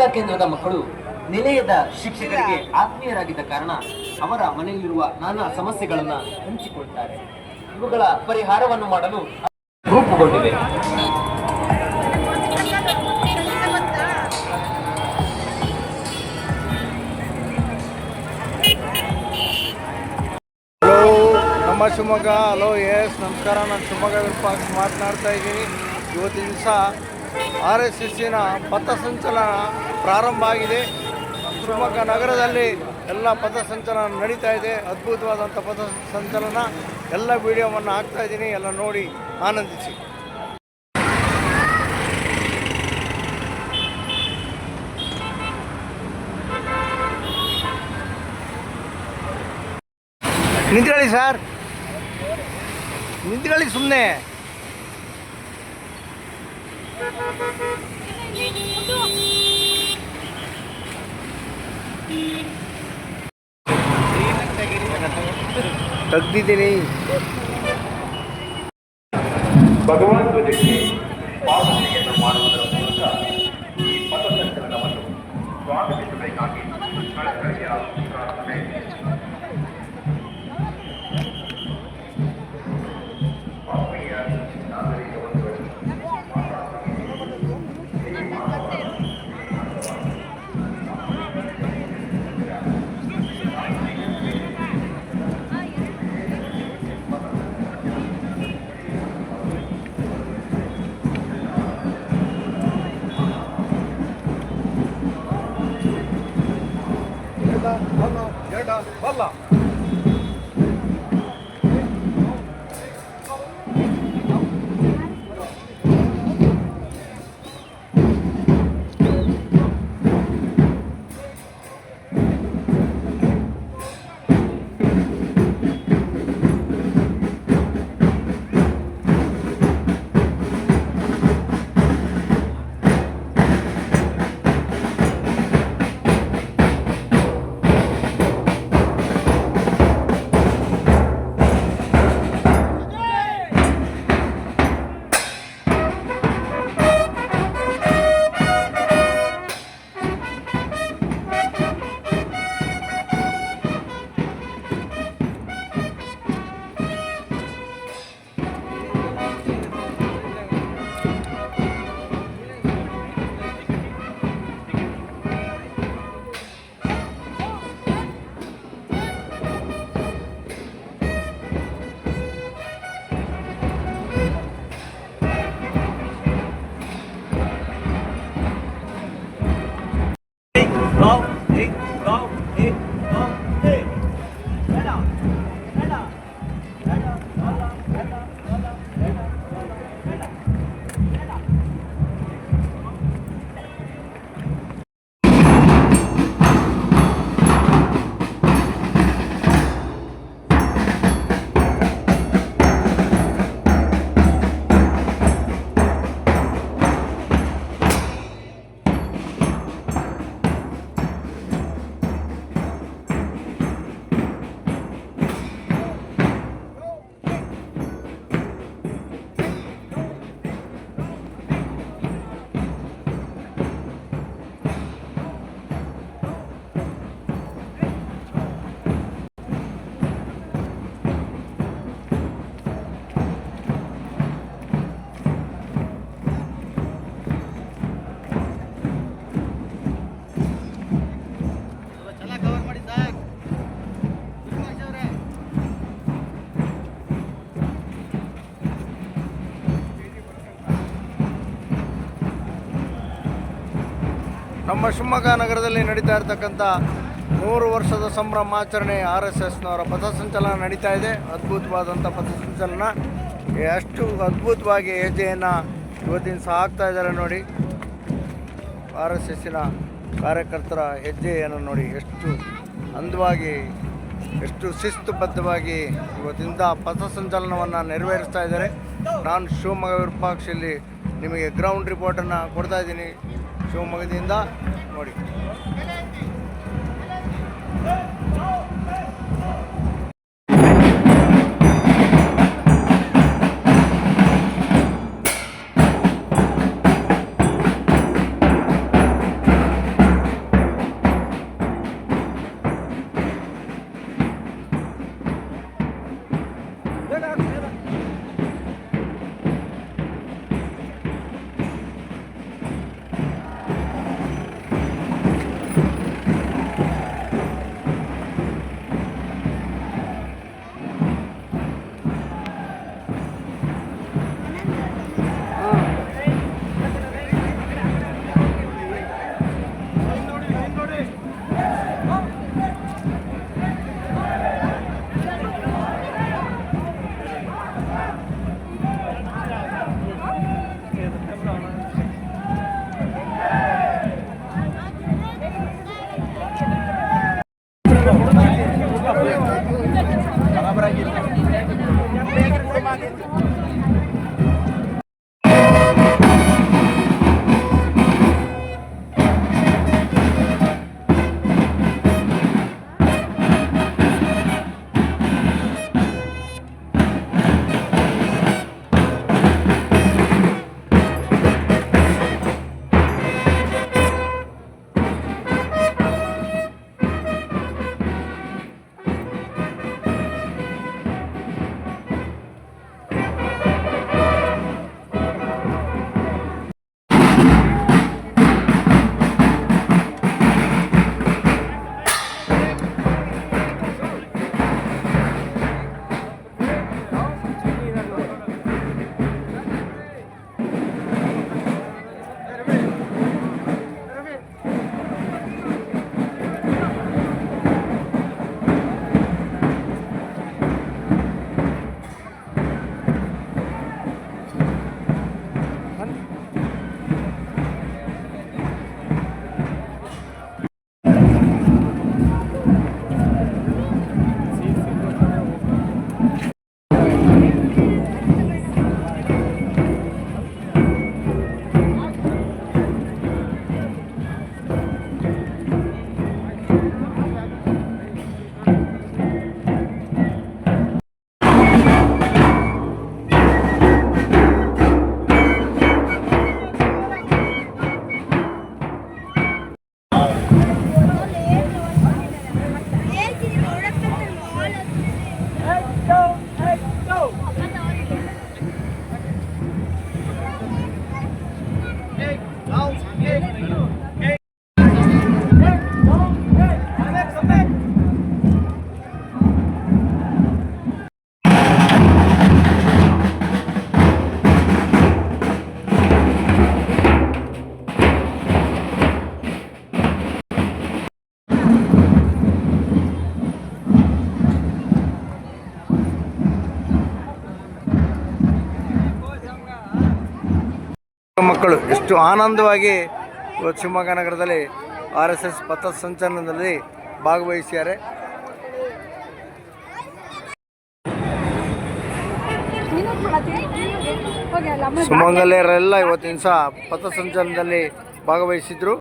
ವಿದ್ಯಾ ಕೇಂದ್ರದ ಮಕ್ಕಳು ನಿಲಯದ ಶಿಕ್ಷಕರಿಗೆ ಆತ್ಮೀಯರಾಗಿದ್ದ ಕಾರಣ ಅವರ ಮನೆಯಲ್ಲಿರುವ ನಾನಾ ಸಮಸ್ಯೆಗಳನ್ನು ಹಂಚಿಕೊಳ್ತಾರೆ. ಇವುಗಳ ಪರಿಹಾರವನ್ನು ಮಾಡಲು ರೂಪುಗೊಂಡಿವೆ. ನಮ್ಮ ಶಿವಮೊಗ್ಗ. ಹಲೋ, ಎಸ್, ನಮಸ್ಕಾರ. ನಾನು ಶಿವಮೊಗ್ಗ ವಿರೂಪಾಕ್ಷ ಮಾತನಾಡ್ತಾ ಇದ್ದೀನಿ. ಇವತ್ತಿನ ದಿವಸ RSSನ ಪಥಸಂಚಲನ ಪ್ರಾರಂಭ ಆಗಿದೆ. ಶಿವಮೊಗ್ಗ ನಗರದಲ್ಲಿ ಎಲ್ಲ ಪಥಸಂಚಲನ ನಡೀತಾ ಇದೆ. ಅದ್ಭುತವಾದಂಥ ಪಥಸಂಚಲನ. ಎಲ್ಲ ವಿಡಿಯೋವನ್ನು ಹಾಕ್ತಾ ಇದ್ದೀನಿ, ಎಲ್ಲ ನೋಡಿ ಆನಂದಿಸಿ. ನಿಂತ್ಕೊಳ್ಳಿ ಸರ್, ನಿಂತ್ಕೊಳ್ಳಿ ಸುಮ್ಮನೆ. ತೆಗ್ದಿದ್ದೀನಿ. ಭಗವಾನ್ ಧ್ವಜಕ್ಕೆ ಪಾಲನೆಯನ್ನು ಮಾಡುವುದರ ಮೂಲಕ ಈ ಪಥಸಂಚಲನವನ್ನು ಸ್ವಾಗತಿಸಬೇಕಾಗಿ ಕಳಕಳಿಯ ಪ್ರಾರ್ಥನೆ. ಬಲ್ಲ ನಮ್ಮ ಶಿವಮೊಗ್ಗ ನಗರದಲ್ಲಿ ನಡೀತಾ ಇರತಕ್ಕಂಥ 100 ವರ್ಷದ ಸಂಭ್ರಮಾಚರಣೆ RSSನವರ ಪಥಸಂಚಲನ ನಡೀತಾ ಇದೆ. ಅದ್ಭುತವಾದಂಥ ಪಥಸಂಚಲನ. ಎಷ್ಟು ಅದ್ಭುತವಾಗಿ ಹೆಜ್ಜೆಯನ್ನು ಇವತ್ತಿನ ಸಹ ಹಾಕ್ತಾ ಇದ್ದಾರೆ ನೋಡಿ. RSSನ ಕಾರ್ಯಕರ್ತರ ಹೆಜ್ಜೆಯನ್ನು ನೋಡಿ, ಎಷ್ಟು ಅಂದವಾಗಿ, ಎಷ್ಟು ಶಿಸ್ತುಬದ್ಧವಾಗಿ ಇವತ್ತಿಂದ ಪಥಸಂಚಲನವನ್ನು ನೆರವೇರಿಸ್ತಾ ಇದ್ದಾರೆ. ನಾನು ಶಿವಮೊಗ್ಗ ವಿರೂಪಾಕ್ಷಲ್ಲಿ ನಿಮಗೆ ಗ್ರೌಂಡ್ ರಿಪೋರ್ಟನ್ನು ಕೊಡ್ತಾ ಇದ್ದೀನಿ ಶಿವಮೊಗ್ಗದಿಂದ ನೋಡಿ. ಮಕ್ಕಳು ಎಷ್ಟು ಆನಂದವಾಗಿ ಇವತ್ತು ಶಿವಮೊಗ್ಗ ನಗರದಲ್ಲಿ RSS ಪಥಸಂಚಲನದಲ್ಲಿ ಭಾಗವಹಿಸಿದ್ದಾರೆ. ಶಿವಮೊಗ್ಗದಲ್ಲೆಲ್ಲ ಇವತ್ತಿನ ದಿವಸ ಪಥಸಂಚಲನದಲ್ಲಿ ಭಾಗವಹಿಸಿದ್ರು.